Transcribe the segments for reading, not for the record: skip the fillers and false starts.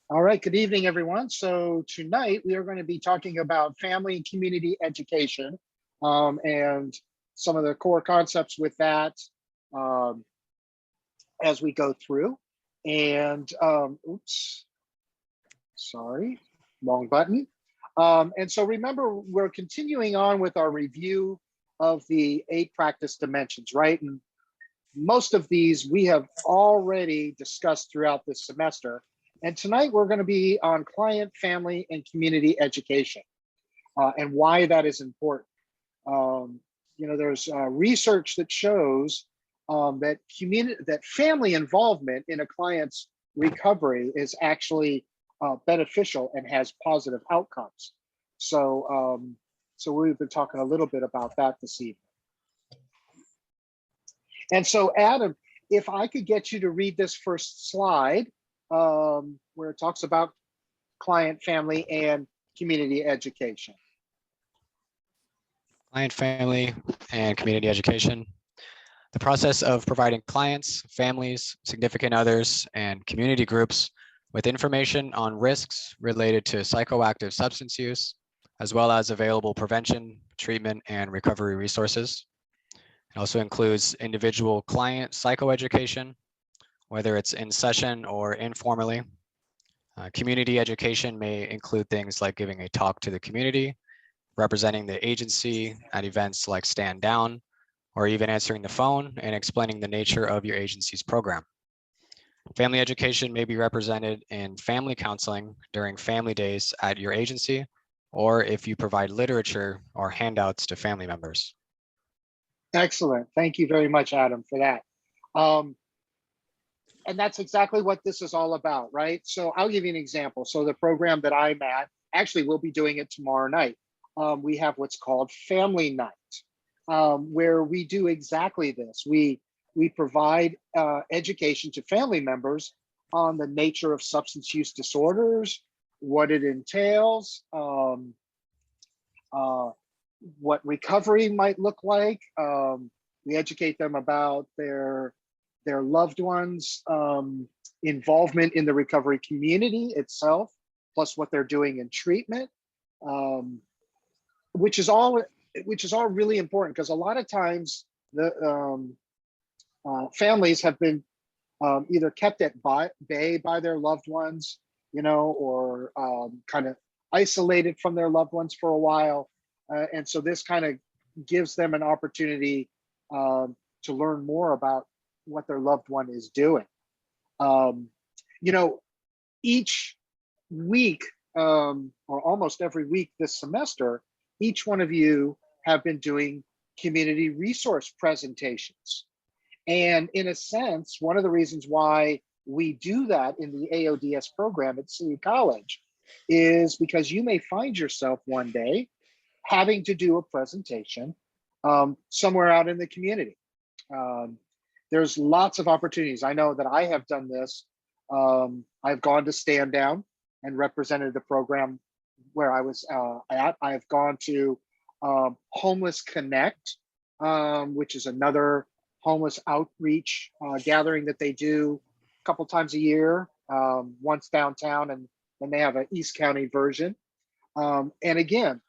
All right, good evening, everyone. So tonight we are going to be talking about family and community education and some of the core concepts with that um, as we go through. And oops, sorry, wrong button. And so remember, we're continuing on with our review of the 8 practice dimensions, right? And most of these we have already discussed throughout this semester. And tonight we're going to be on client, family, and community education and why that is important. Um, there's research that shows that family involvement in a client's recovery is actually beneficial and has positive outcomes. So we've been talking a little bit about that this evening. And so, Adam, if I could get you to read this first slide, where it talks about client, family, and community education. Client, family, and community education. The process of providing clients, families, significant others, and community groups with information on risks related to psychoactive substance use, as well as available prevention, treatment, and recovery resources. It also includes individual client psychoeducation, whether it's in session or informally. Community education may include things like giving a talk to the community, representing the agency at events like Stand Down, or even answering the phone and explaining the nature of your agency's program. Family education may be represented in family counseling during family days at your agency, or if you provide literature or handouts to family members. Excellent. Thank you very much, Adam, for that. And that's exactly what this is all about, right? So I'll give you an example. So the program that I'm at, actually we'll be doing it tomorrow night. We have what's called Family Night, where we do exactly this. We provide education to family members on the nature of substance use disorders, what it entails, what recovery might look like. We educate them about their loved ones' involvement in the recovery community itself, plus what they're doing in treatment, which is all really important, because a lot of times the families have been either kept at bay by their loved ones, or kind of isolated from their loved ones for a while. And so this kind of gives them an opportunity to learn more about what their loved one is doing. Each week, or almost every week this semester, each one of you have been doing community resource presentations. And in a sense, one of the reasons why we do that in the AODS program at City College is because you may find yourself one day having to do a presentation somewhere out in the community. There's lots of opportunities. I know that I have done this. I've gone to Stand Down and represented the program where I was at. I've gone to Homeless Connect, which is another homeless outreach gathering that they do a couple times a year, once downtown, and then they have an East County version. And again,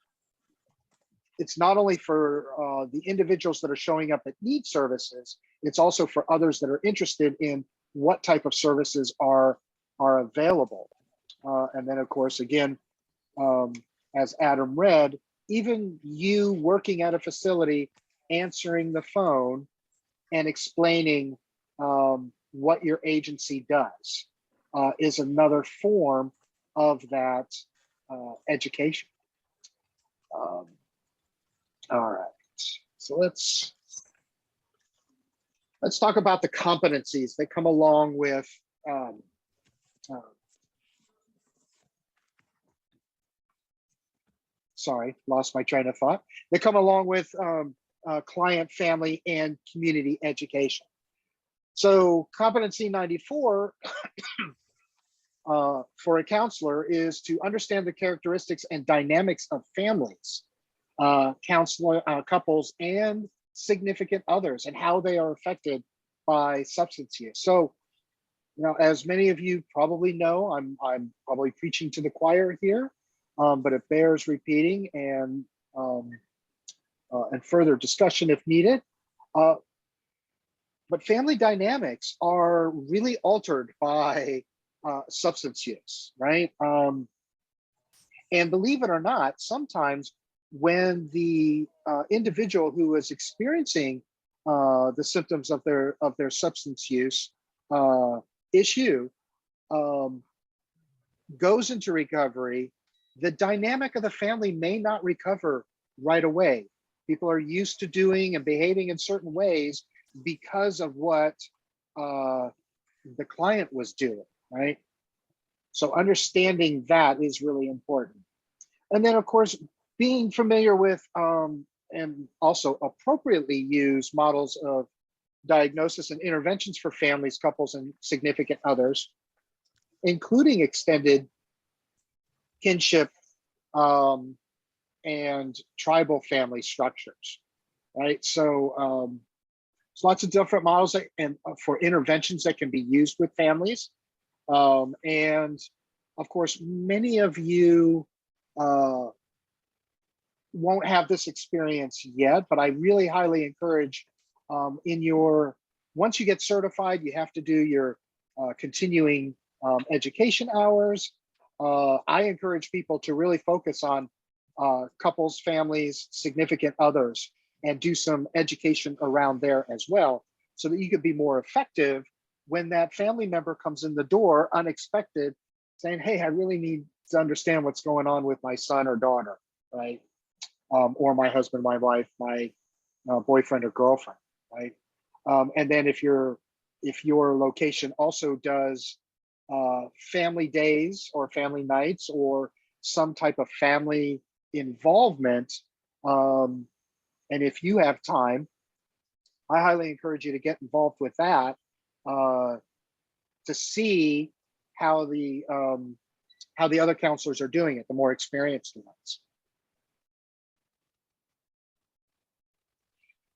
it's not only for the individuals that are showing up that need services, it's also for others that are interested in what type of services are available. And then, of course, again, as Adam read, even you working at a facility, answering the phone and explaining what your agency does is another form of that education. All right, so let's talk about the competencies that come along with sorry, lost my train of thought. They come along with client, family, and community education. So competency 94 for a counselor is to understand the characteristics and dynamics of families, counselor couples, and significant others, and how they are affected by substance use. So Now, as many of you probably know, I'm probably preaching to the choir here, but it bears repeating and further discussion if needed. But family dynamics are really altered by substance use, right? And believe it or not, sometimes when the individual who is experiencing the symptoms of their substance use issue goes into recovery, the dynamic of the family may not recover right away. People are used to doing and behaving in certain ways because of what the client was doing, right? So understanding that is really important. And then, of course, being familiar with and also appropriately use models of diagnosis and interventions for families, couples, and significant others, including extended kinship and tribal family structures, right? So there's lots of different models and for interventions that can be used with families. And of course, many of you won't have this experience yet, but I really highly encourage once you get certified, you have to do your continuing education hours. I encourage people to really focus on couples, families, significant others, and do some education around there as well, so that you could be more effective when that family member comes in the door unexpected, saying, hey, I really need to understand what's going on with my son or daughter, right? Or my husband, my wife, my boyfriend or girlfriend, right? And then if your location also does family days or family nights or some type of family involvement, and if you have time, I highly encourage you to get involved with that to see how the other counselors are doing it, the more experienced ones.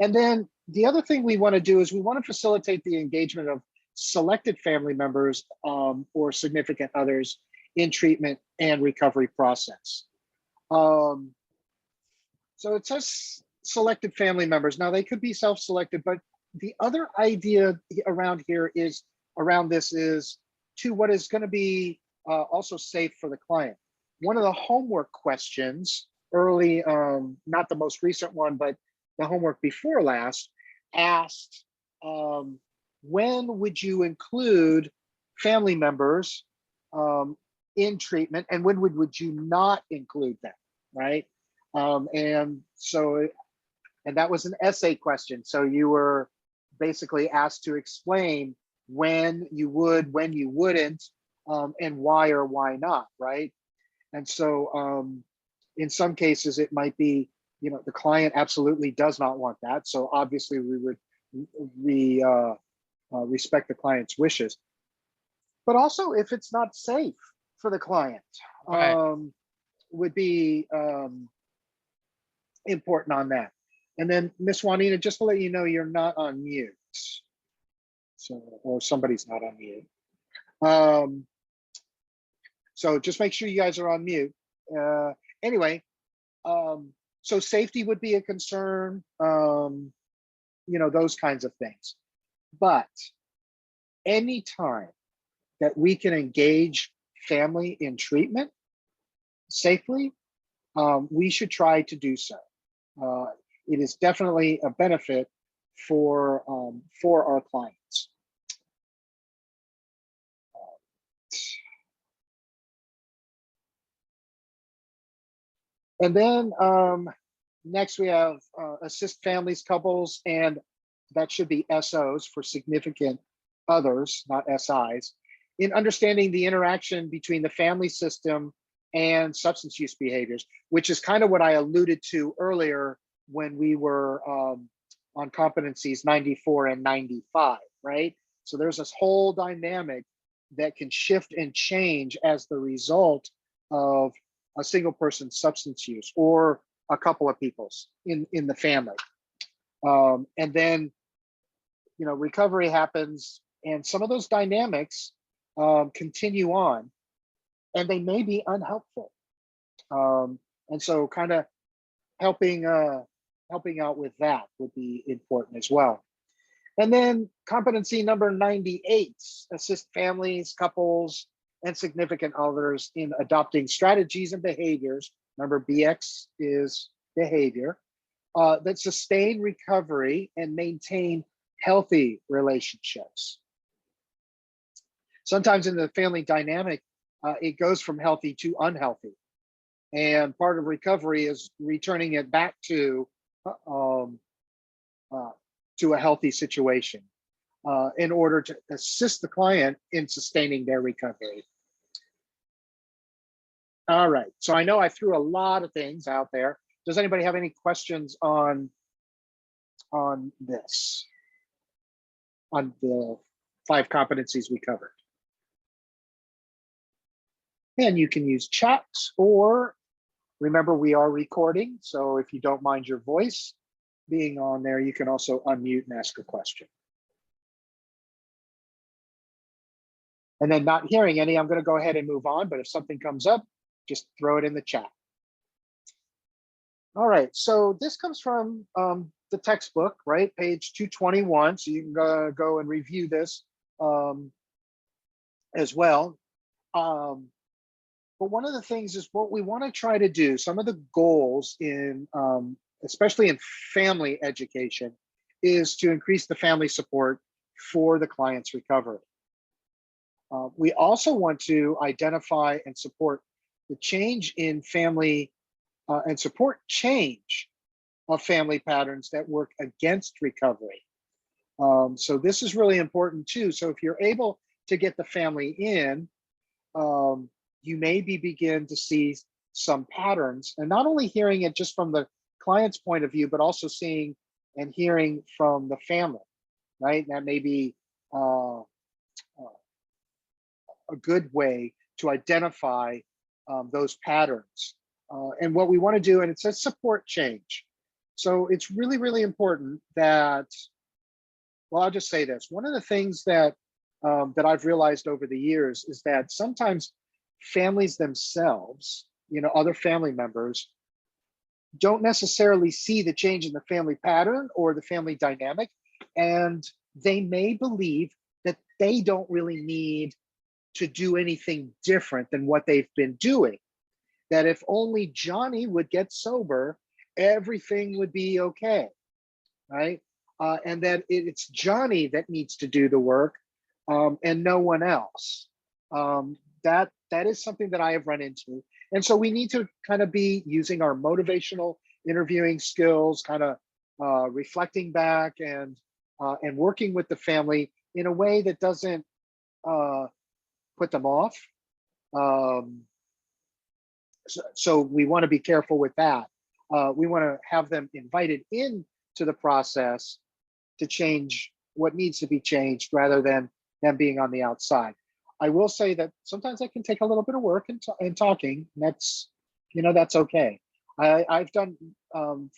And then the other thing we want to do is we want to facilitate the engagement of selected family members or significant others in treatment and recovery process. So it says selected family members. Now they could be self-selected, but the other idea around this is to what is going to be also safe for the client. One of the homework questions early, not the most recent one, but the homework before last, asked when would you include family members in treatment, and when would you not include them, right? And that was an essay question. So you were basically asked to explain when you would, when you wouldn't, and why or why not, right? And so in some cases it might be, the client absolutely does not want that. So obviously we would respect the client's wishes. But also if it's not safe for the client, Right. would be important on that. And then Miss Juanita, just to let you know, you're not on mute. So, or somebody's not on mute. So just make sure you guys are on mute. Anyway, so safety would be a concern, those kinds of things. But anytime that we can engage family in treatment safely, we should try to do so. It is definitely a benefit for our clients. And then next we have assist families, couples, and that should be SOs for significant others, not SIs, in understanding the interaction between the family system and substance use behaviors, which is kind of what I alluded to earlier when we were on competencies 94 and 95, right? So there's this whole dynamic that can shift and change as the result of a single person's substance use or a couple of people's in the family. And then, recovery happens And some of those dynamics continue on, and they may be unhelpful. And so kind of helping out with that would be important as well. And then competency number 98, assist families, couples, and significant others in adopting strategies and behaviors. Remember, BX is behavior that sustain recovery and maintain healthy relationships. Sometimes in the family dynamic, it goes from healthy to unhealthy. And part of recovery is returning it back to a healthy situation in order to assist the client in sustaining their recovery. All right, so I know I threw a lot of things out there. Does anybody have any questions on this, on the 5 competencies we covered? And you can use chat, or remember, we are recording, so if you don't mind your voice being on there, you can also unmute and ask a question. And then not hearing any, I'm going to go ahead and move on, but if something comes up, just throw it in the chat. All right, so this comes from the textbook, right? Page 221, so you can go and review this as well. But one of the things is what we want to try to do, some of the goals in, especially in family education, is to increase the family support for the client's recovery. We also want to identify and support the change in family and support change of family patterns that work against recovery. So this is really important too. So if you're able to get the family in, you maybe begin to see some patterns, and not only hearing it just from the client's point of view, but also seeing and hearing from the family, right? And that may be a good way to identify those patterns. And what we want to do, and it says support change. So it's really, really important that, well, I'll just say this. One of the things that that I've realized over the years is that sometimes families themselves, other family members, don't necessarily see the change in the family pattern or the family dynamic, and they may believe that they don't really need to do anything different than what they've been doing. That if only Johnny would get sober, everything would be okay, right? And that it's Johnny that needs to do the work and no one else. That is something that I have run into. And so we need to kind of be using our motivational interviewing skills, kind of reflecting back and working with the family in a way that doesn't put them off. So we want to be careful with that. We want to have them invited into the process to change what needs to be changed rather than them being on the outside. I will say that sometimes that can take a little bit of work and talking. That's, that's okay. I've done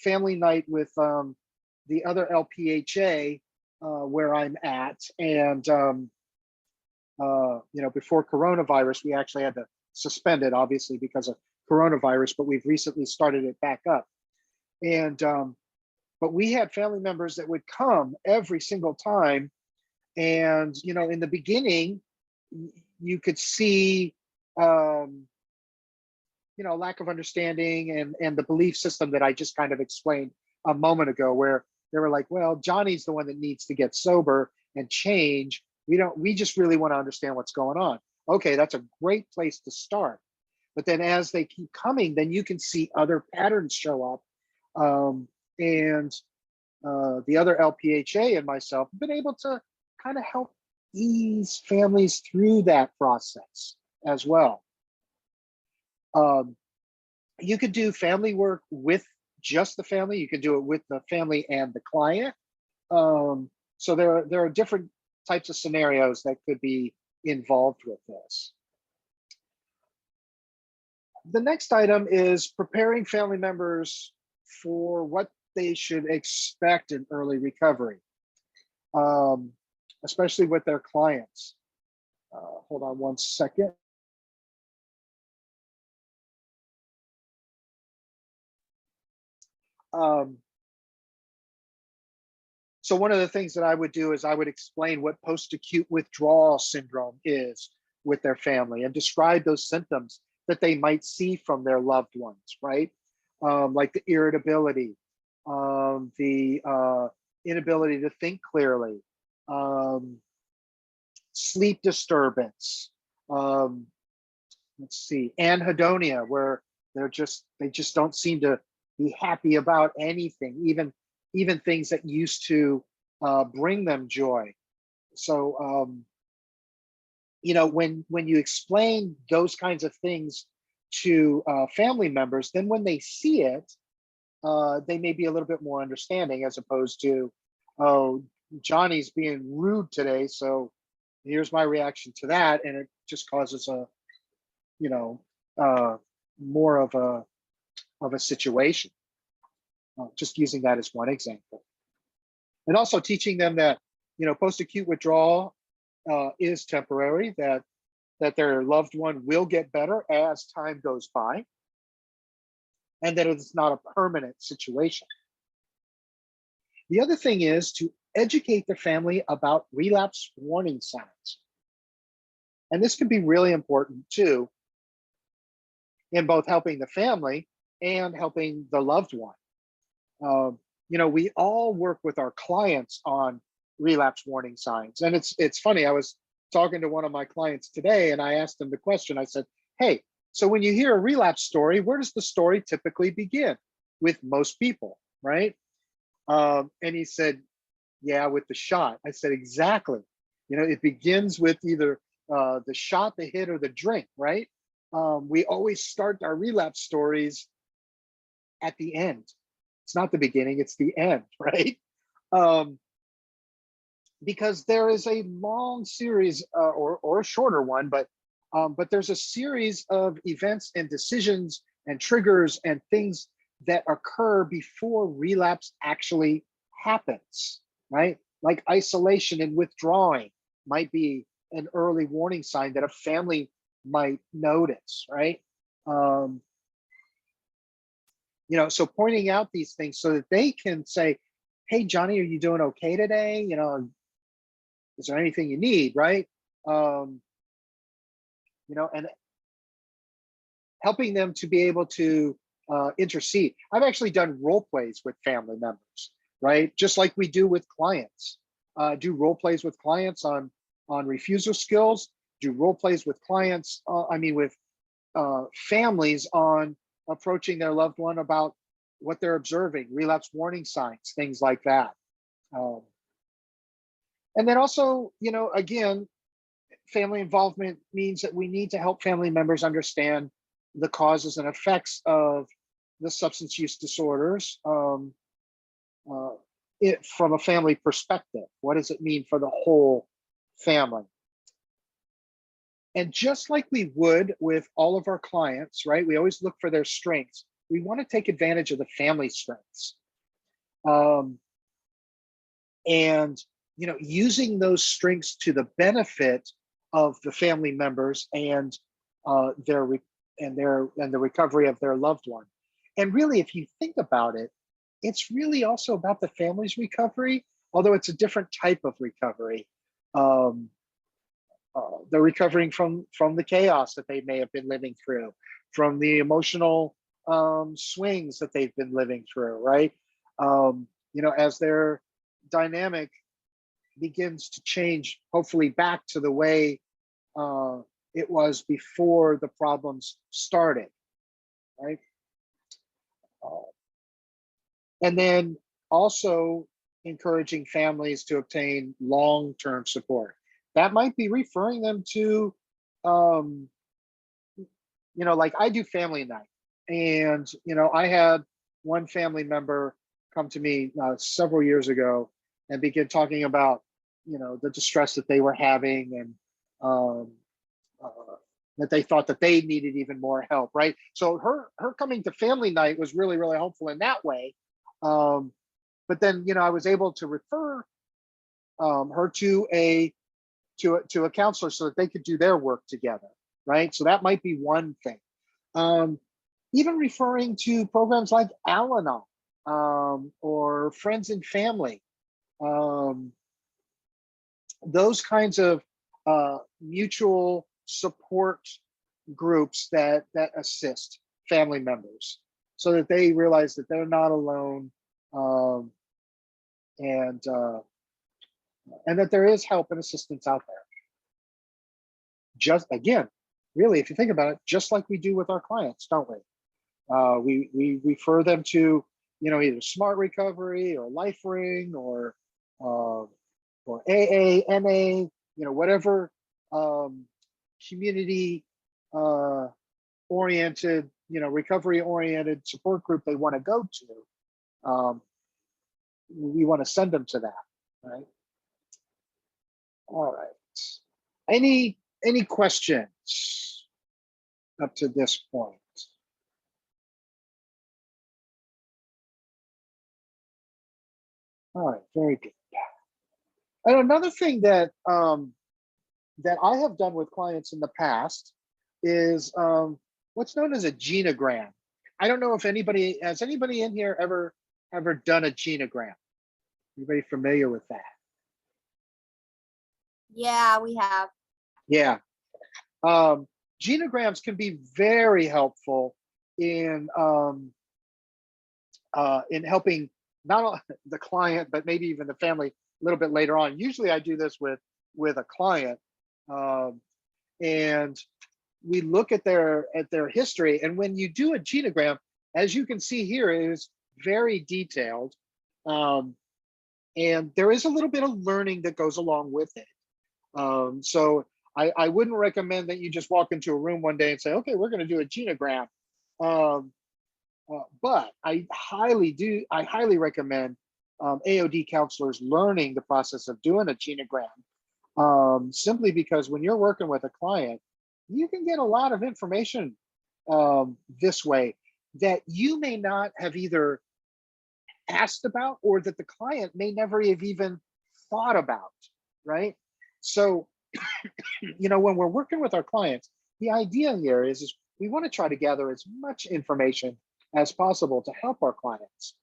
family night with the other LPHA where I'm at, and before coronavirus, we actually had to suspend it, obviously because of coronavirus, but we've recently started it back up. And but we had family members that would come every single time, and in the beginning, you could see lack of understanding and the belief system that I just kind of explained a moment ago, where they were like, well, Johnny's the one that needs to get sober and change. We just really want to understand what's going on. Okay, that's a great place to start. But then as they keep coming, then you can see other patterns show up. And the other LPHA and myself have been able to kind of help ease families through that process as well. You could do family work with just the family. You could do it with the family and the client. So there are different types of scenarios that could be involved with this. The next item is preparing family members for what they should expect in early recovery. especially with their clients. Hold on one second. Um, so one of the things that I would do is I would explain what post-acute withdrawal syndrome is with their family and describe those symptoms that they might see from their loved ones, right? Like the irritability, the inability to think clearly, sleep disturbance, um, let's see, anhedonia, where they just don't seem to be happy about anything, even things that used to bring them joy. So when you explain those kinds of things to family members, then when they see it, they may be a little bit more understanding, as opposed to, oh, Johnny's being rude today, so here's my reaction to that, and it just causes a, you know, more of a situation. Just using that as one example, and also teaching them that, post-acute withdrawal is temporary, that their loved one will get better as time goes by, and that it's not a permanent situation. The other thing is to educate the family about relapse warning signs. And this can be really important too, in both helping the family and helping the loved one. We all work with our clients on relapse warning signs. And it's funny, I was talking to one of my clients today and I asked them the question. I said, hey, so when you hear a relapse story, where does the story typically begin? With most people, right? And he said, yeah, with the shot. I said, exactly. It begins with either the shot, the hit, or the drink, right? We always start our relapse stories at the end. It's not the beginning, it's the end, right? Because there is a long series, or a shorter one, but there's a series of events and decisions and triggers and things that occur before relapse actually happens, right? Like isolation and withdrawing might be an early warning sign that a family might notice, right? So pointing out these things so that they can say, hey, Johnny, are you doing okay today? Is there anything you need, right? And helping them to be able to intercede. I've actually done role plays with family members, right? Just like we do with clients. Do role plays with clients on refusal skills. Do role plays with clients. With families on approaching their loved one about what they're observing, relapse warning signs, things like that. And then also, again, family involvement means that we need to help family members understand the causes and effects of the substance use disorders from a family perspective. What does it mean for the whole family? And just like we would with all of our clients, right? We always look for their strengths. We want to take advantage of the family strengths. And using those strengths to the benefit of the family members and the recovery of their loved one. And really, if you think about it, it's really also about the family's recovery, although it's a different type of recovery. They're recovering from the chaos that they may have been living through, from the emotional swings that they've been living through, right? As their dynamic begins to change, hopefully back to the way it was before the problems started, right? And then also encouraging families to obtain long-term support. That might be referring them to, like I do family night. And, I had one family member come to me several years ago and begin talking about, the distress that they were having, and that they thought that they needed even more help, right? So her coming to family night was really, really helpful in that way. But then, I was able to refer her to a counselor so that they could do their work together, right? So that might be one thing. Even referring to programs like Al-Anon, or Friends and Family, those kinds of mutual support groups that assist family members so that they realize that they're not alone, and that there is help and assistance out there. Just again, really, if you think about it, just like we do with our clients, don't we? We refer them to, either Smart Recovery or Life Ring or AA, NA, whatever community oriented, recovery oriented support group they want to go to. We want to send them to that, right? All right. Any questions up to this point? All right, very good. And another thing that that I have done with clients in the past is what's known as a genogram. I don't know if anybody in here ever done a genogram. Anybody familiar with that? Yeah, we have. Yeah. Genograms can be very helpful in helping not only the client, but maybe even the family a little bit later on. Usually I do this with a client, and we look at their history. And when you do a genogram, as you can see here, it is very detailed. And there is a little bit of learning that goes along with it. So I wouldn't recommend that you just walk into a room one day and say, okay, we're going to do a genogram. But I highly recommend AOD counselors learning the process of doing a genogram, simply because when you're working with a client, you can get a lot of information this way that you may not have either asked about or that the client may never have even thought about, right? So, when we're working with our clients, the idea here is we want to try to gather as much information as possible to help our clients.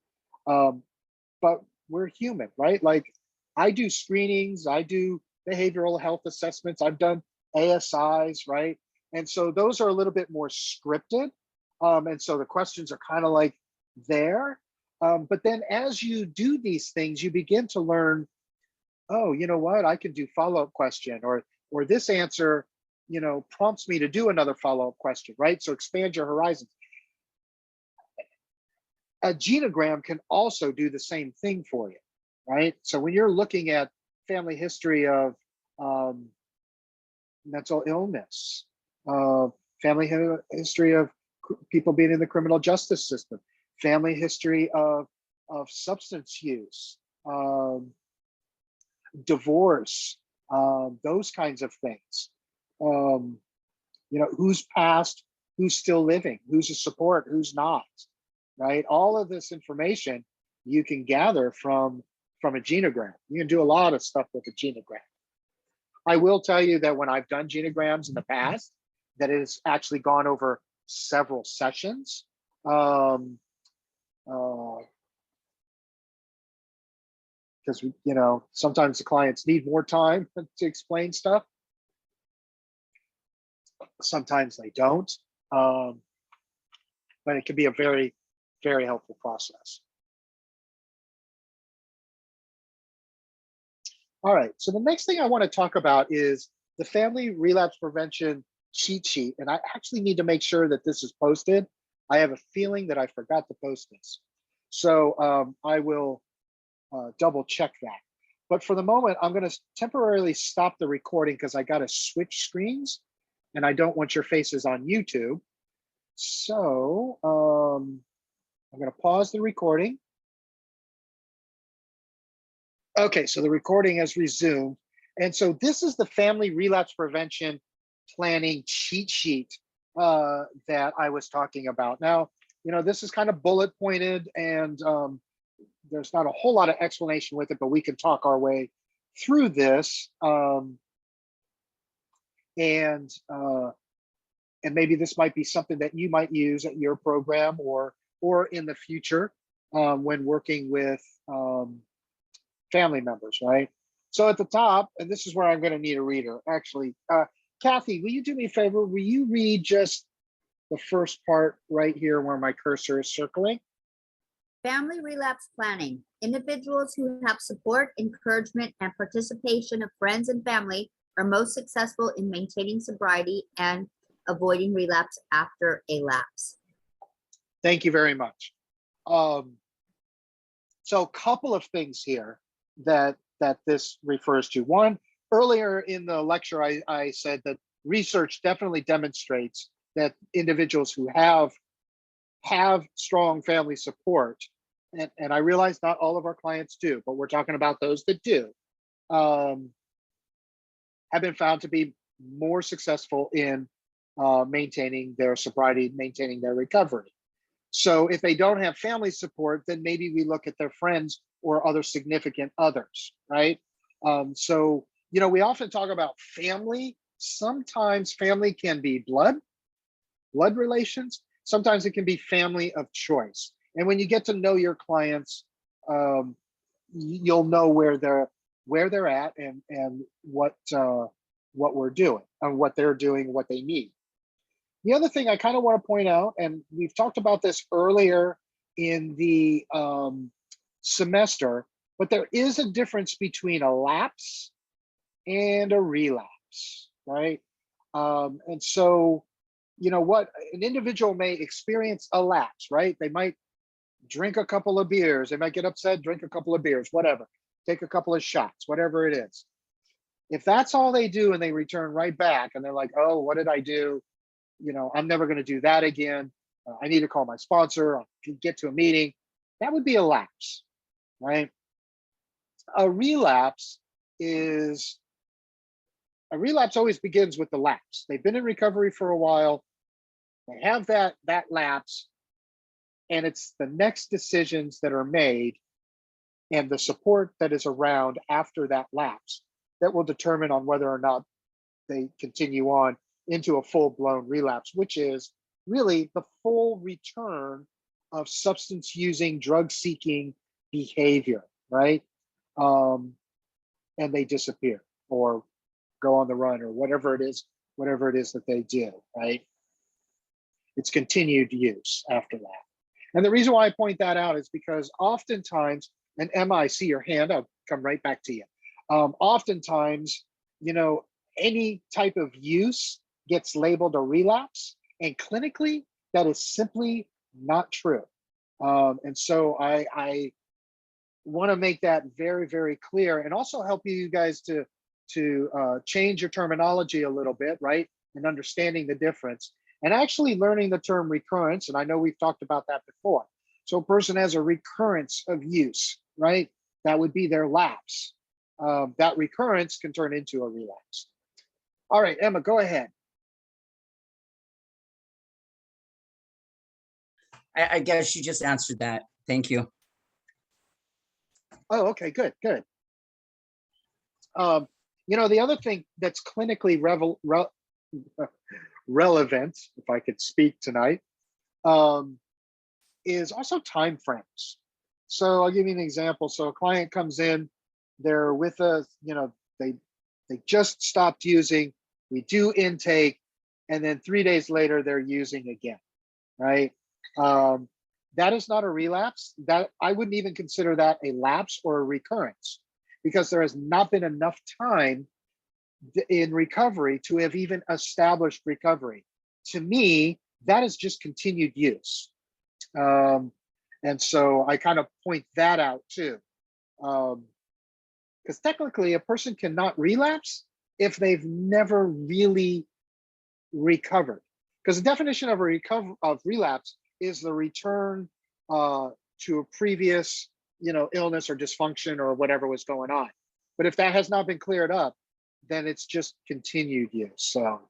But we're human, right? Like, I do screenings, I do behavioral health assessments, I've done ASIs, right? And so those are a little bit more scripted. And so the questions are kind of like there. But then as you do these things, you begin to learn, oh, you know what, I can do follow-up question, or this answer, prompts me to do another follow-up question, right? So expand your horizons. A genogram can also do the same thing for you, right? So when you're looking at family history of mental illness, family history of people being in the criminal justice system, family history of substance use, divorce, those kinds of things. Who's passed, who's still living, who's a support, who's not, right? All of this information you can gather from a genogram. You can do a lot of stuff with a genogram. I will tell you that when I've done genograms in the past, that it has actually gone over several sessions. Because sometimes the clients need more time to explain stuff. Sometimes they don't, but it can be a very, very helpful process. All right, so the next thing I want to talk about is the family relapse prevention cheat sheet. And I actually need to make sure that this is posted. I have a feeling that I forgot to post this. So I will double check that. But for the moment, I'm going to temporarily stop the recording because I got to switch screens and I don't want your faces on YouTube. So I'm going to pause the recording. Okay, so the recording has resumed. And so this is the family relapse prevention planning cheat sheet that I was talking about. Now, this is kind of bullet pointed and there's not a whole lot of explanation with it, but we can talk our way through this, and maybe this might be something that you might use at your program or in the future when working with family members, right? So at the top, and this is where I'm going to need a reader, actually. Kathy, will you do me a favor? Will you read just the first part right here where my cursor is circling? Family relapse planning. Individuals who have support, encouragement, and participation of friends and family are most successful in maintaining sobriety and avoiding relapse after a lapse. Thank you very much. So a couple of things here that this refers to. One, earlier in the lecture, I said that research definitely demonstrates that individuals who have strong family support, and I realize not all of our clients do, but we're talking about those that do, have been found to be more successful in maintaining their sobriety, maintaining their recovery. So if they don't have family support, then maybe we look at their friends or other significant others, right? So, we often talk about family. Sometimes family can be blood relations. Sometimes it can be family of choice. And when you get to know your clients, you'll know where they're at and what we're doing and what they're doing, what they need. The other thing I kind of want to point out, and we've talked about this earlier in the semester, but there is a difference between a lapse and a relapse, right? And so, what an individual may experience a lapse, right? They might drink a couple of beers, they might get upset, drink a couple of beers, whatever, take a couple of shots, whatever it is. If that's all they do and they return right back and they're like, oh, what did I do? I'm never going to do that again. I need to call my sponsor, I'll get to a meeting. That would be a lapse, right? A relapse always begins with the lapse. They've been in recovery for a while. They have that lapse, and it's the next decisions that are made and the support that is around after that lapse that will determine on whether or not they continue on into a full-blown relapse, which is really the full return of substance using, drug seeking behavior, right? And they disappear or go on the run or whatever it is that they do, right? It's continued use after that. And the reason why I point that out is because oftentimes, and Emma, I see your hand, I'll come right back to you. Oftentimes, any type of use gets labeled a relapse, and clinically, that is simply not true. And so I want to make that very, very clear, and also help you guys to change your terminology a little bit, right? And understanding the difference, and actually learning the term recurrence. And I know we've talked about that before. So a person has a recurrence of use, right? That would be their lapse. That recurrence can turn into a relapse. All right, Emma, go ahead. I guess you just answered that. Thank you. Oh, okay, good. The other thing that's clinically relevant, if I could speak tonight, is also time frames. So I'll give you an example. So a client comes in, they're with us, they just stopped using, we do intake, and then 3 days later they're using again, right? That is not a relapse. That I wouldn't even consider that a lapse or a recurrence, because there has not been enough time in recovery to have even established recovery. To me, that is just continued use. And so I kind of point that out too. Because technically a person cannot relapse if they've never really recovered. Because the definition of relapse is the return to a previous, illness or dysfunction or whatever was going on. But if that has not been cleared up, then it's just continued use. So,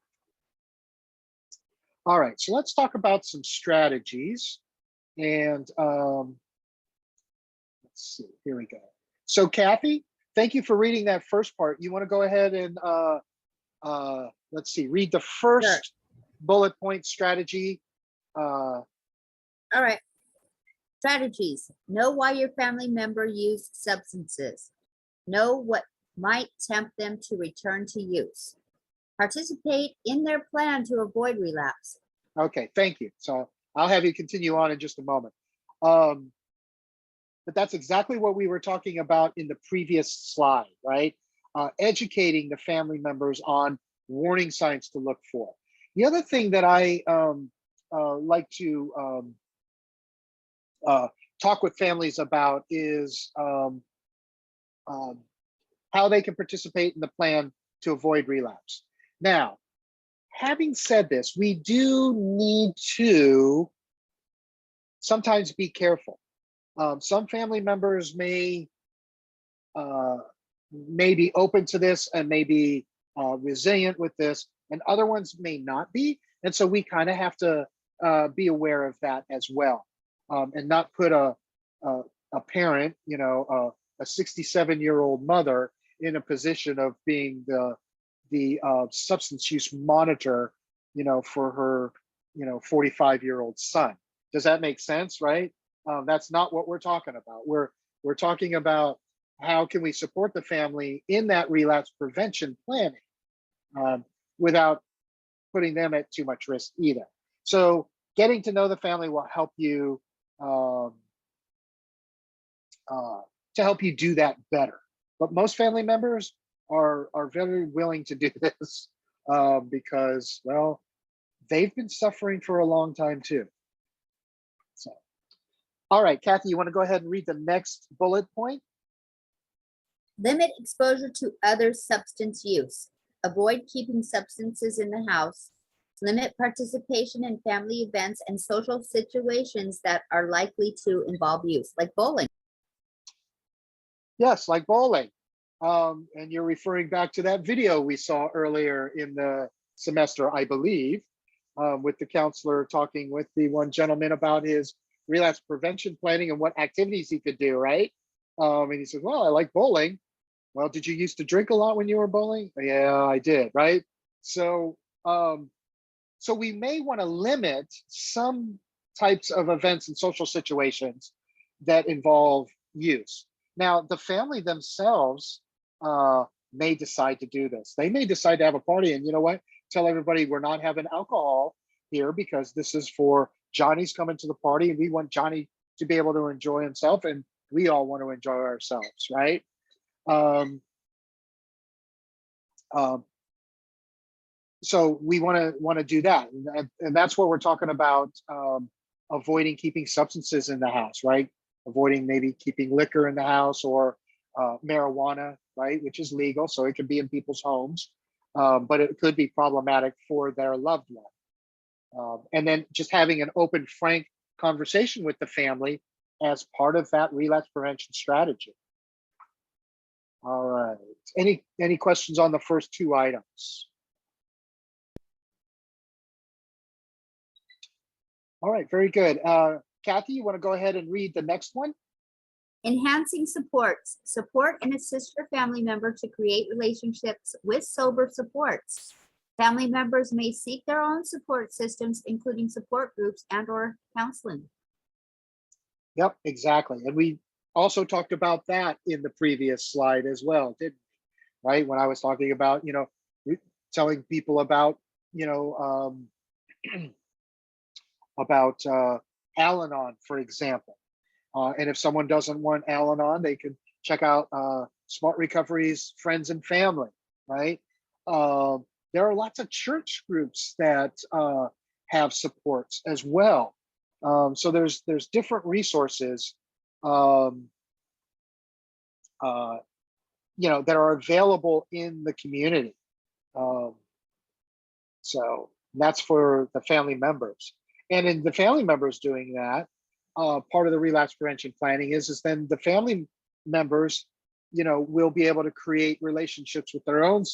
all right, so let's talk about some strategies. And let's see, here we go. So Kathy, thank you for reading that first part. You want to go ahead and let's see, read the first bullet point strategy. All right. Strategies. Know why your family member used substances. Know what might tempt them to return to use. Participate in their plan to avoid relapse. Okay, thank you. So I'll have you continue on in just a moment. But that's exactly what we were talking about in the previous slide, right? Educating the family members on warning signs to look for. The other thing that I like to talk with families about is how they can participate in the plan to avoid relapse. Now, having said this, we do need to sometimes be careful. Some family members may be open to this and may be resilient with this, and other ones may not be. And so we kind of have to be aware of that as well, and not put a parent, you know, a 67-year-old mother in a position of being the substance use monitor, you know, for her, you know, 45-year-old son. Does that make sense, right? That's not what we're talking about. We're talking about how can we support the family in that relapse prevention planning without putting them at too much risk either. So getting to know the family will help you to help you do that better. But most family members are very willing to do this because, well, they've been suffering for a long time too. So, all right, Kathy, you want to go ahead and read the next bullet point? Limit exposure to other substance use. Avoid keeping substances in the house. Limit participation in family events and social situations that are likely to involve use, like bowling. Yes, like bowling. And you're referring back to that video we saw earlier in the semester, I believe, with the counselor talking with the one gentleman about his relapse prevention planning and what activities he could do, right? And he said, well, I like bowling. Well, did you used to drink a lot when you were bowling? Yeah, I did, right? So, so we may want to limit some types of events and social situations that involve use. Now, the family themselves may decide to do this. They may decide to have a party and, you know what, tell everybody we're not having alcohol here because this is for Johnny's coming to the party and we want Johnny to be able to enjoy himself and we all want to enjoy ourselves, right? So we want to do that, and that's what we're talking about. Avoiding keeping substances in the house, right? Avoiding maybe keeping liquor in the house or marijuana, right, which is legal, so it could be in people's homes, but it could be problematic for their loved one. And then just having an open, frank conversation with the family as part of that relapse prevention strategy. All right. Any questions on the first two items? All right, very good. Kathy, you want to go ahead and read the next one? Enhancing supports. Support and assist your family member to create relationships with sober supports. Family members may seek their own support systems, including support groups and/or counseling. Yep, exactly. And we also talked about that in the previous slide as well, didn't we? Right? When I was talking about, you know, telling people about, you know, about Al-Anon, for example. And if someone doesn't want Al-Anon, they can check out Smart Recovery's Friends and Family, right? There are lots of church groups that have supports as well. So there's different resources, you know, that are available in the community. So that's for the family members. And in the family members doing that, part of the relapse prevention planning is then the family members, you know, will be able to create relationships with their own,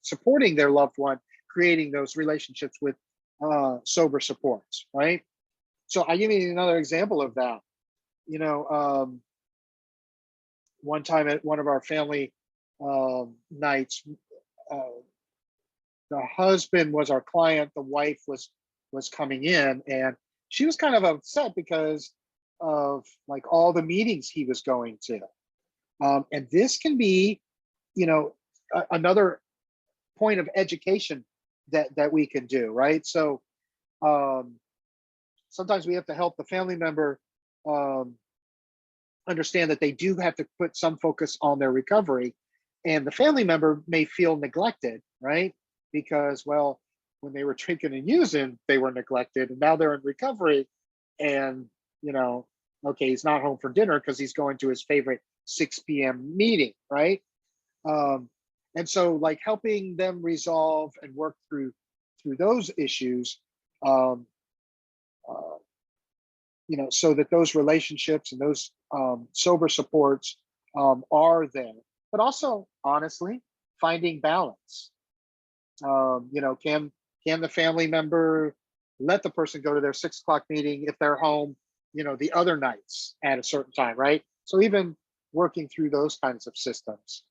supporting their loved one, creating those relationships with sober supports, right? So I give you another example of that. You know, one time at one of our family nights, the husband was our client, the wife was coming in, and she was kind of upset because of like all the meetings he was going to. And this can be, you know, another point of education that we can do, right? So sometimes we have to help the family member understand that they do have to put some focus on their recovery, and the family member may feel neglected, right? Because, well, when they were drinking and using, they were neglected, and now they're in recovery, and you know, okay, he's not home for dinner because he's going to his favorite 6 p.m. meeting, right? And so, like, helping them resolve and work through those issues, um, you know, so that those relationships and those sober supports are there. But also, honestly, finding balance. You know, can the family member let the person go to their 6 o'clock meeting if they're home, you know, the other nights at a certain time, right? So even working through those kinds of systems.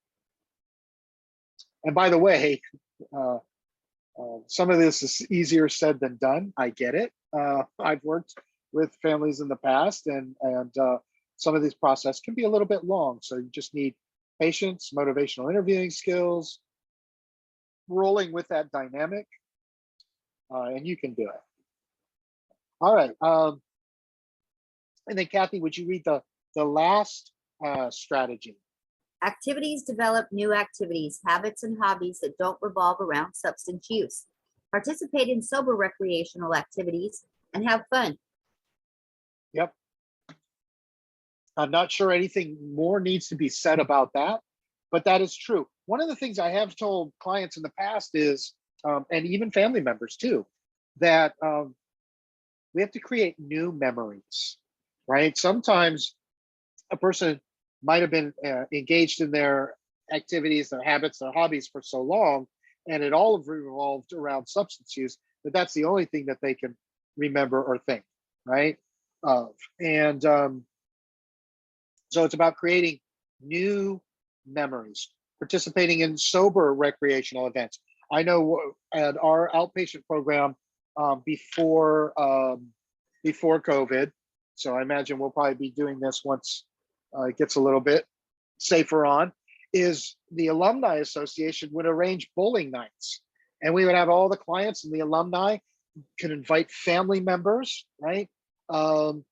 And by the way, some of this is easier said than done. I get it. I've worked with families in the past, and some of these processes can be a little bit long. So you just need patience, motivational interviewing skills, rolling with that dynamic, and you can do it. All right. And then Kathy, would you read the last strategy? Activities develop new activities, habits, and hobbies that don't revolve around substance use. Participate in sober recreational activities and have fun. Yep. I'm not sure anything more needs to be said about that, but that is true. One of the things I have told clients in the past is, and even family members too, that we have to create new memories, right? Sometimes a person might have been engaged in their activities, their habits, their hobbies for so long, and it all revolved around substance use, that that's the only thing that they can remember or think, right? And so it's about creating new memories, participating in sober recreational events. I know at our outpatient program before COVID, so I imagine we'll probably be doing this once it gets a little bit safer on, is the Alumni Association would arrange bowling nights. And we would have all the clients and the alumni could invite family members, right, to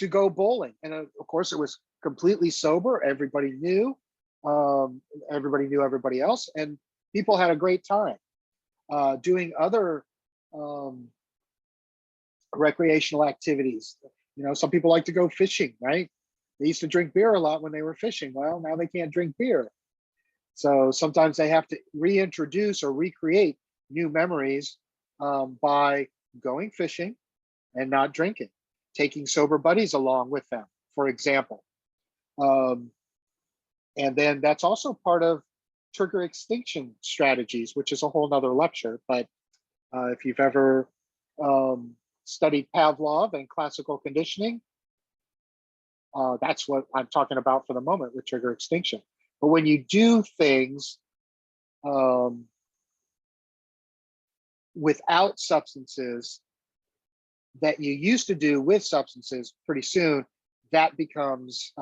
go bowling. And of course, it was completely sober. Everybody knew everybody else, and people had a great time doing other recreational activities. You know, some people like to go fishing, right? They used to drink beer a lot when they were fishing. Well, now they can't drink beer. So sometimes they have to reintroduce or recreate new memories by going fishing and not drinking, taking sober buddies along with them, for example. And then that's also part of trigger extinction strategies, which is a whole nother lecture. But if you've ever studied Pavlov and classical conditioning, that's what I'm talking about for the moment with trigger extinction. But when you do things without substances that you used to do with substances, pretty soon that becomes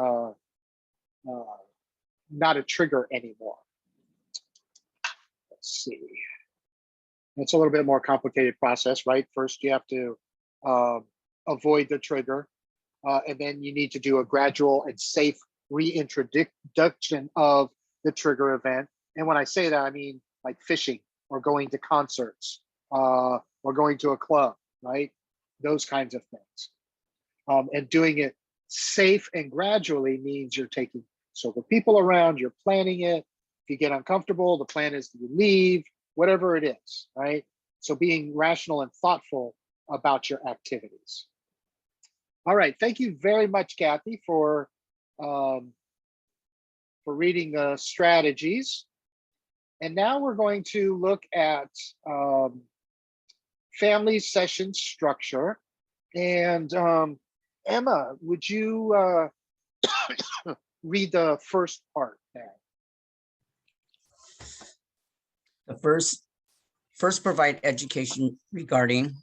not a trigger anymore. Let's see. It's a little bit more complicated process, right? First, you have to avoid the trigger, and then you need to do a gradual and safe reintroduction of the trigger event. And when I say that, I mean like fishing or going to concerts or going to a club, right? Those kinds of things. And doing it safe and gradually means you're taking sober people around, you're planning it. If you get uncomfortable, the plan is that you leave, whatever it is, right? So being rational and thoughtful about your activities. All right, thank you very much, Kathy, for reading the strategies. And now we're going to look at family session structure. And Emma, would you read the first part there. The first provide education regarding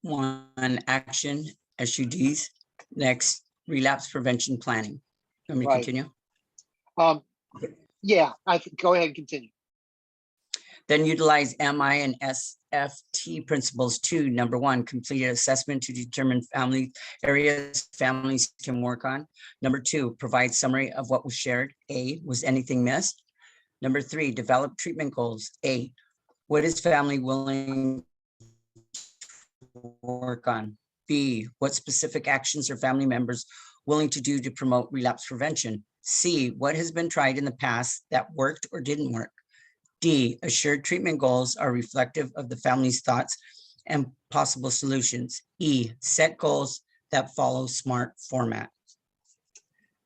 one, action, SUDs. Next, relapse prevention planning. You want me to Right. continue? Yeah, go ahead and continue. Then utilize MI and SFT principles to, number one, complete an assessment to determine family areas families can work on. Number two, provide summary of what was shared. A, was anything missed? Number three, develop treatment goals. A, what is family willing to work on? B, what specific actions are family members willing to do to promote relapse prevention? C, what has been tried in the past that worked or didn't work? D, assured treatment goals are reflective of the family's thoughts and possible solutions. E, set goals that follow SMART format.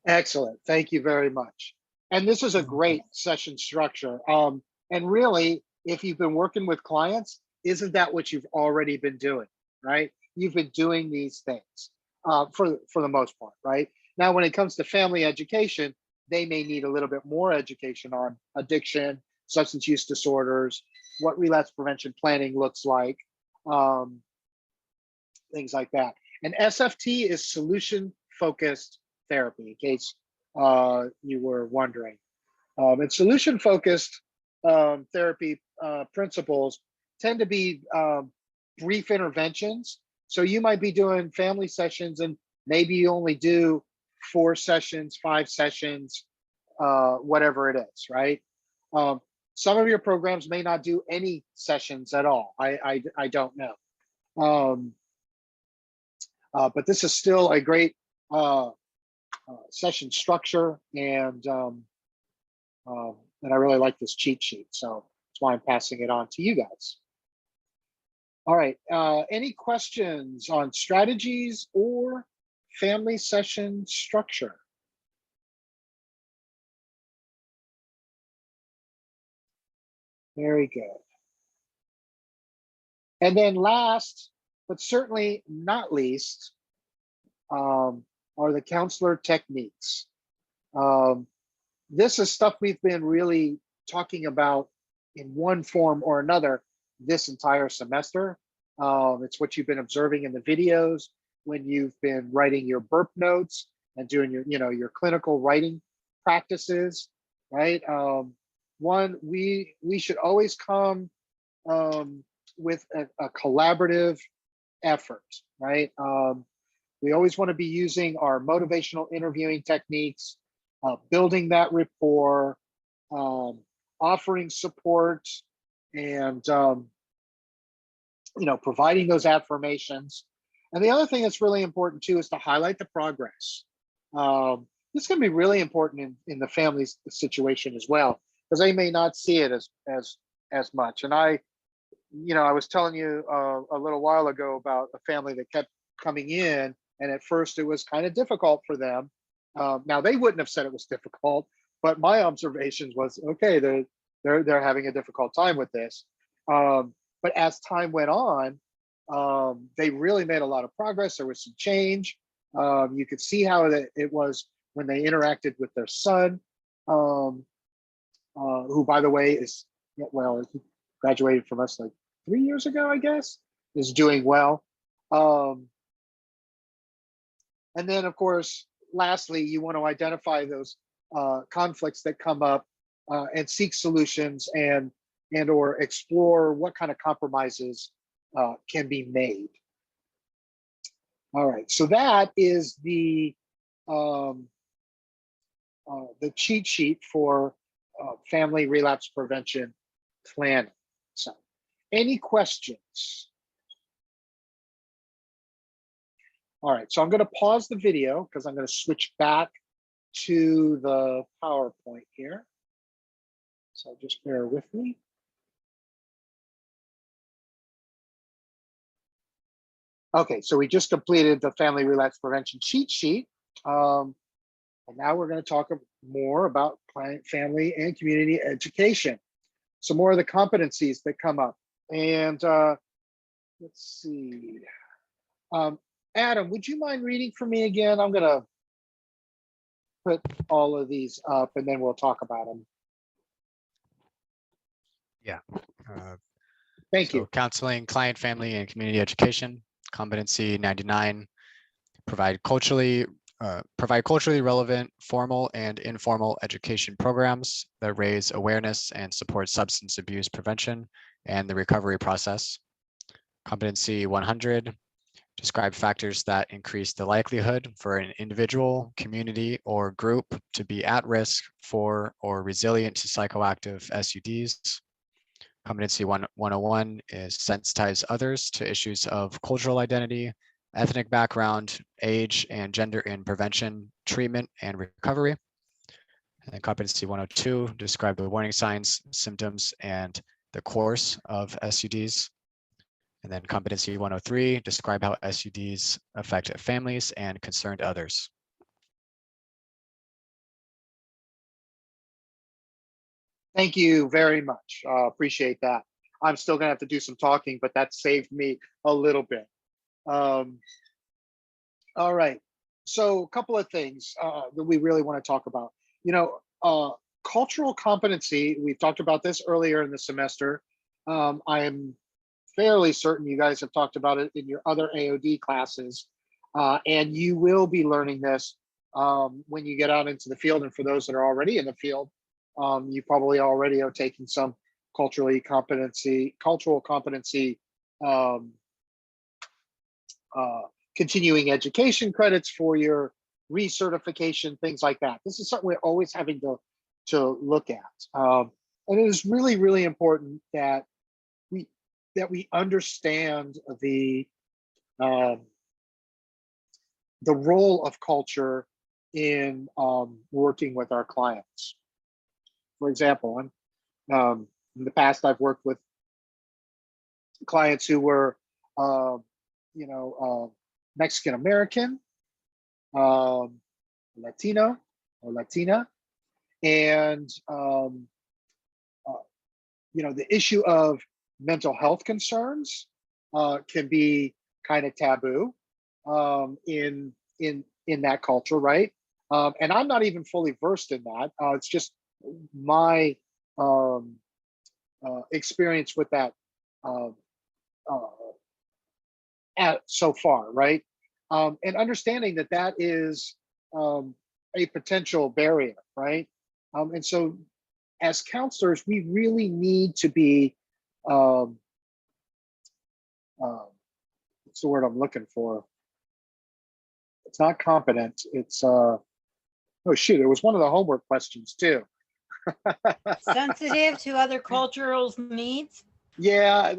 Excellent. Thank you very much. And this is a great session structure. And really, if you've been working with clients, isn't that what you've already been doing, right? You've been doing these things for the most part, right? Now, when it comes to family education, they may need a little bit more education on addiction, substance use disorders, what relapse prevention planning looks like, things like that. And SFT is solution-focused therapy, in case you were wondering. And solution-focused therapy principles tend to be brief interventions. So you might be doing family sessions and maybe you only do 4 sessions, 5 sessions, whatever it is, right? Some of your programs may not do any sessions at all. I don't know. But this is still a great session structure, and I really like this cheat sheet. So that's why I'm passing it on to you guys. All right, any questions on strategies or family session structure? Very good. And then last, but certainly not least, are the counselor techniques. This is stuff we've been really talking about in one form or another this entire semester. It's what you've been observing in the videos when you've been writing your burp notes and doing your clinical writing practices, right? One, we should always come with a collaborative effort, right? We always want to be using our motivational interviewing techniques, building that rapport, offering support, and providing those affirmations. And the other thing that's really important too is to highlight the progress. This can be really important in the family situation as well, because they may not see it as much. And I was telling you a little while ago about a family that kept coming in, and at first it was kind of difficult for them. Now they wouldn't have said it was difficult, but my observations was, okay, they're having a difficult time with this. But as time went on, they really made a lot of progress. There was some change. You could see how it was when they interacted with their son, who, by the way, he graduated from us like 3 years ago, I guess, is doing well. And then, of course, lastly, you want to identify those conflicts that come up and seek solutions and or explore what kind of compromises can be made. All right, so that is the cheat sheet for family relapse prevention planning. So, any questions? All right, so I'm going to pause the video because I'm going to switch back to the PowerPoint here. So just bear with me. Okay, so we just completed the family relapse prevention cheat sheet. And now we're going to talk more about family and community education. Some more of the competencies that come up. And let's see. Adam, would you mind reading for me again? I'm going to put all of these up and then we'll talk about them. Yeah. Uh, Thank so you. counseling, client, family, and community education. Competency 99, provide culturally relevant formal and informal education programs that raise awareness and support substance abuse prevention and the recovery process. Competency 100, describe factors that increase the likelihood for an individual, community, or group to be at risk for or resilient to psychoactive SUDs. Competency 101 is sensitize others to issues of cultural identity, ethnic background, age, and gender in prevention, treatment, and recovery. And then competency 102, describe the warning signs, symptoms, and the course of SUDs. And then competency 103, describe how SUDs affect families and concerned others. Thank you very much. Appreciate that. I'm still gonna have to do some talking, but that saved me a little bit. All right. So a couple of things that we really want to talk about. Cultural competency, we've talked about this earlier in the semester. I am fairly certain you guys have talked about it in your other AOD classes. And you will be learning this when you get out into the field. And for those that are already in the field, you probably already are taking some cultural competency continuing education credits for your recertification, things like that. This is something we're always having to look at. And it is really, really important that we understand the role of culture in working with our clients. For example, in the past, I've worked with clients who were, Mexican American, Latino or Latina, and the issue of mental health concerns can be kind of taboo in that culture, right? And I'm not even fully versed in that. It's just my experience with that so far, right? And understanding that is a potential barrier, right? And so as counselors, we really need to be, what's the word I'm looking for? It's not competent, it's, oh shoot, it was one of the homework questions too. Sensitive to other cultural needs. Yeah,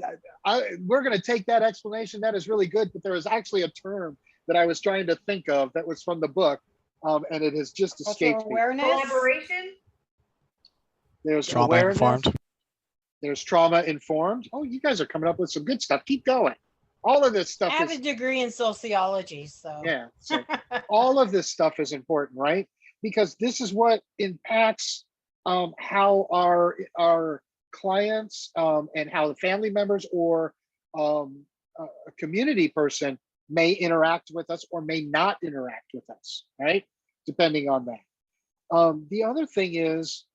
we're going to take that explanation. That is really good, but there is actually a term that I was trying to think of that was from the book, and it has just escaped me. Awareness. Collaboration. There's Trauma awareness. informed. There's trauma informed. Oh, you guys are coming up with some good stuff. Keep going. All of this stuff I have is, a degree in sociology, so yeah. So all of this stuff is important, right? Because this is what impacts how our clients and how the family members or a community person may interact with us or may not interact with us, right? Depending on that. The other thing is,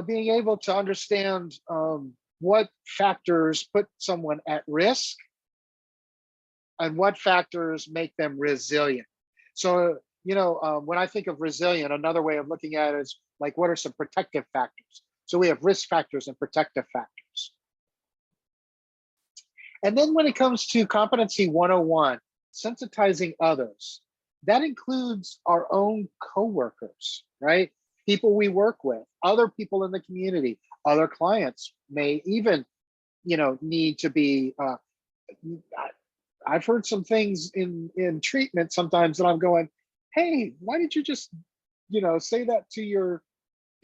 being able to understand what factors put someone at risk and what factors make them resilient. So, when I think of resilient, another way of looking at it is like, what are some protective factors? So we have risk factors and protective factors. And then when it comes to competency 101, sensitizing others, that includes our own coworkers, right? People we work with, other people in the community, other clients may even, need to be, I've heard some things in treatment sometimes that I'm going, hey, why did you just, say that to your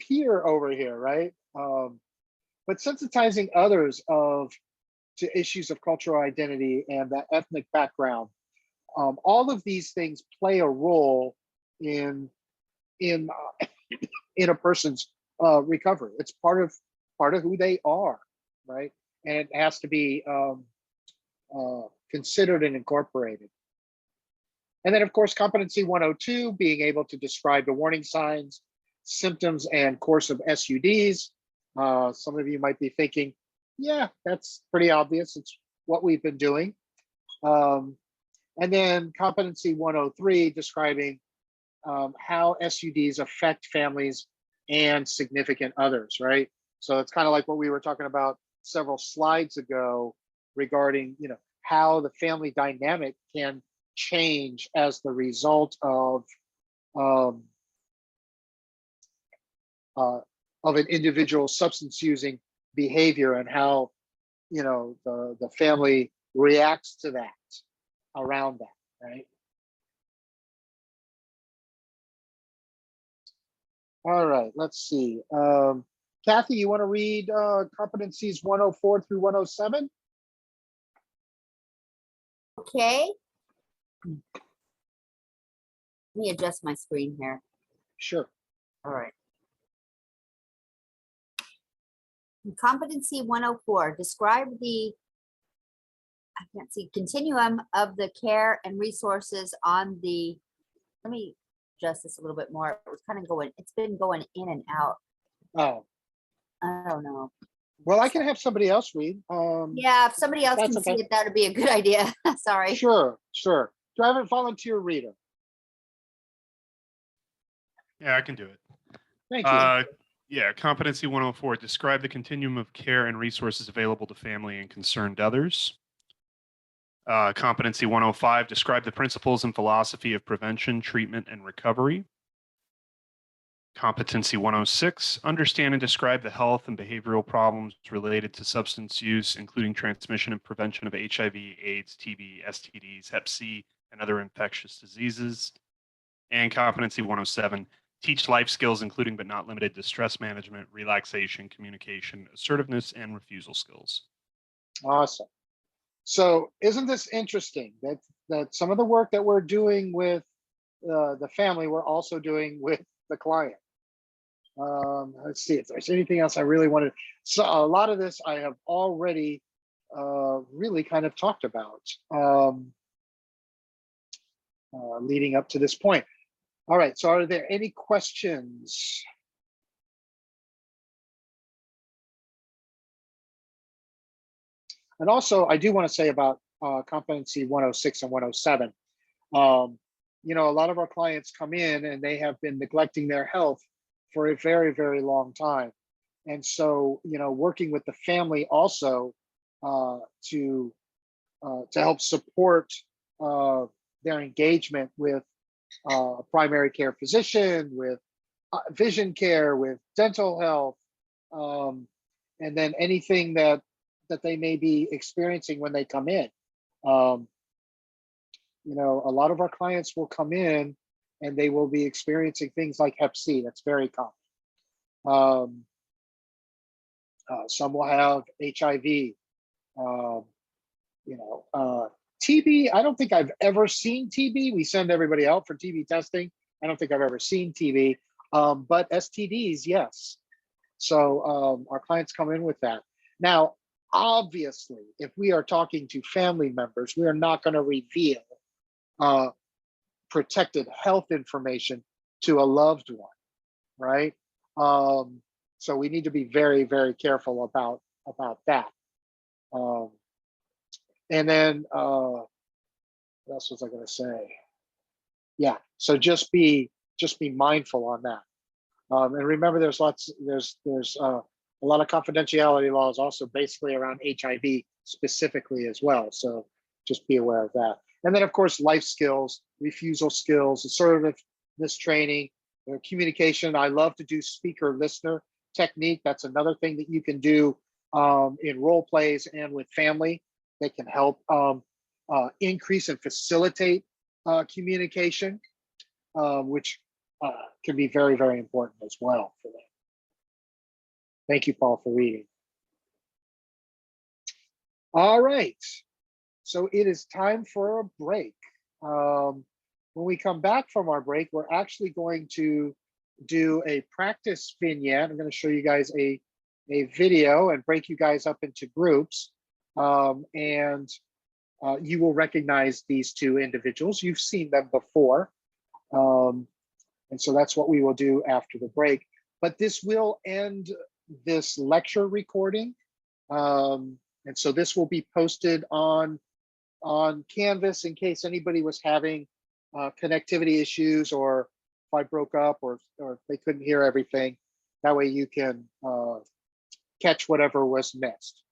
peer over here, right? But sensitizing others to issues of cultural identity and that ethnic background, all of these things play a role in a person's recovery. It's part of who they are, right? And it has to be considered and incorporated. And then of course, competency 102, being able to describe the warning signs, symptoms, and course of SUDs. Some of you might be thinking, yeah, that's pretty obvious. It's what we've been doing. And then competency 103, describing how SUDs affect families and significant others, right? So it's kind of like what we were talking about several slides ago regarding, how the family dynamic can change as the result of an individual substance using behavior, and how the family reacts to that, around that, right? All right, let's see. Kathy, you want to read competencies 104 through 107? Okay. Let me adjust my screen here. Sure. All right. Competency 104, describe the, I can't see, continuum of the care and resources on the, let me adjust this a little bit more. It was kind of going, it's been going in and out. Oh, I don't know. well, I can have somebody else read. Yeah, if somebody else that's can see okay. it, that would be a good idea. Sorry. Sure. Do I have a volunteer reader? Yeah, I can do it. Thank you. Yeah, competency 104, describe the continuum of care and resources available to family and concerned others. Competency 105, describe the principles and philosophy of prevention, treatment, and recovery. Competency 106, understand and describe the health and behavioral problems related to substance use, including transmission and prevention of HIV, AIDS, TB, STDs, Hep C, and other infectious diseases. And competency 107, teach life skills, including but not limited to stress management, relaxation, communication, assertiveness, and refusal skills. Awesome. So isn't this interesting that some of the work that we're doing with the family, we're also doing with the client? Let's see if there's anything else I really wanted. So a lot of this I have already really kind of talked about leading up to this point. All right, so are there any questions? And also, I do want to say about competency 106 and 107. A lot of our clients come in and they have been neglecting their health for a very, very long time. And so, working with the family also to help support their engagement with a primary care physician, with vision care, with dental health, and then anything that they may be experiencing when they come in. A lot of our clients will come in and they will be experiencing things like Hep C. That's very common. Some will have HIV. TB, I don't think I've ever seen TB. We send everybody out for TB testing. I don't think I've ever seen TB, but STDs, yes. So our clients come in with that. Now, obviously, if we are talking to family members, we are not going to reveal protected health information to a loved one, right? So we need to be very, very careful about that. And then what else was I going to say? Yeah, so just be mindful on that. And remember, there's a lot of confidentiality laws also basically around HIV specifically as well. So just be aware of that. And then of course, life skills, refusal skills, assertiveness training, communication. I love to do speaker listener technique. That's another thing that you can do in role plays and with family. They can help increase and facilitate communication, which can be very, very important as well for them. Thank you, Paul, for reading. All right, so it is time for a break. When we come back from our break, we're actually going to do a practice vignette. I'm going to show you guys a video and break you guys up into groups. And you will recognize these two individuals. You've seen them before. And so that's what we will do after the break. But this will end this lecture recording. And so this will be posted on Canvas in case anybody was having connectivity issues, or if I broke up, or if they couldn't hear everything. That way you can catch whatever was missed.